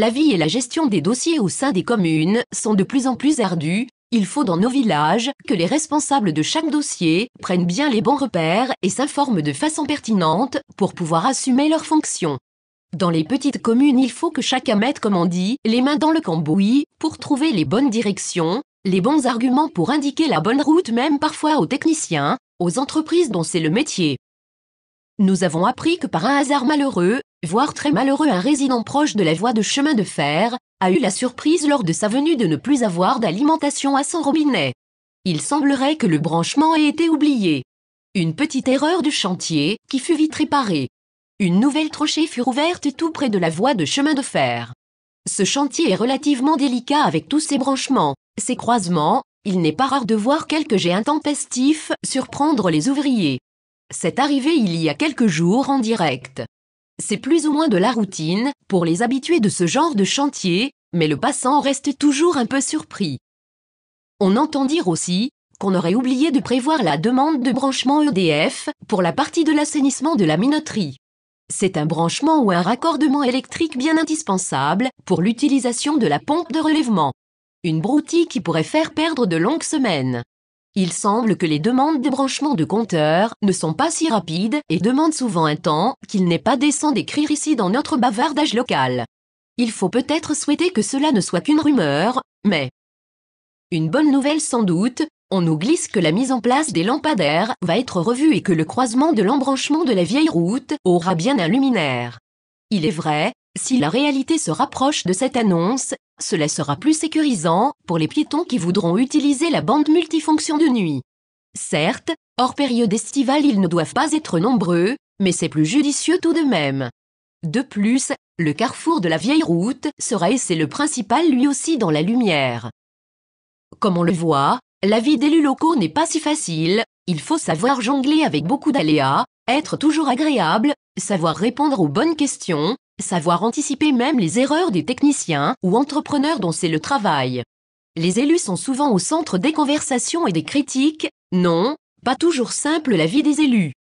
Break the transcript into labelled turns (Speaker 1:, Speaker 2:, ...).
Speaker 1: La vie et la gestion des dossiers au sein des communes sont de plus en plus ardues. Il faut dans nos villages que les responsables de chaque dossier prennent bien les bons repères et s'informent de façon pertinente pour pouvoir assumer leurs fonctions. Dans les petites communes, il faut que chacun mette, comme on dit, les mains dans le cambouis pour trouver les bonnes directions, les bons arguments pour indiquer la bonne route, même parfois aux techniciens, aux entreprises dont c'est le métier. Nous avons appris que par un hasard malheureux, voire très malheureux, un résident proche de la voie de chemin de fer a eu la surprise lors de sa venue de ne plus avoir d'alimentation à son robinet. Il semblerait que le branchement ait été oublié. Une petite erreur du chantier qui fut vite réparée. Une nouvelle tranchée fut ouverte tout près de la voie de chemin de fer. Ce chantier est relativement délicat avec tous ses branchements, ses croisements. Il n'est pas rare de voir quelques jets intempestifs surprendre les ouvriers. C'est arrivé il y a quelques jours en direct. C'est plus ou moins de la routine pour les habitués de ce genre de chantier, mais le passant reste toujours un peu surpris. On entend dire aussi qu'on aurait oublié de prévoir la demande de branchement EDF pour la partie de l'assainissement de la minoterie. C'est un branchement ou un raccordement électrique bien indispensable pour l'utilisation de la pompe de relèvement. Une broutille qui pourrait faire perdre de longues semaines. Il semble que les demandes de branchement de compteurs ne sont pas si rapides et demandent souvent un temps qu'il n'est pas décent d'écrire ici dans notre bavardage local. Il faut peut-être souhaiter que cela ne soit qu'une rumeur, mais une bonne nouvelle sans doute, on nous glisse que la mise en place des lampadaires va être revue et que le croisement de l'embranchement de la vieille route aura bien un luminaire. Il est vrai, si la réalité se rapproche de cette annonce, cela sera plus sécurisant pour les piétons qui voudront utiliser la bande multifonction de nuit. Certes, hors période estivale ils ne doivent pas être nombreux, mais c'est plus judicieux tout de même. De plus, le carrefour de la vieille route sera, et c'est le principal, lui aussi dans la lumière. Comme on le voit, la vie d'élus locaux n'est pas si facile, il faut savoir jongler avec beaucoup d'aléas, être toujours agréable, savoir répondre aux bonnes questions, savoir anticiper même les erreurs des techniciens ou entrepreneurs dont c'est le travail. Les élus sont souvent au centre des conversations et des critiques. Non, pas toujours simple la vie des élus.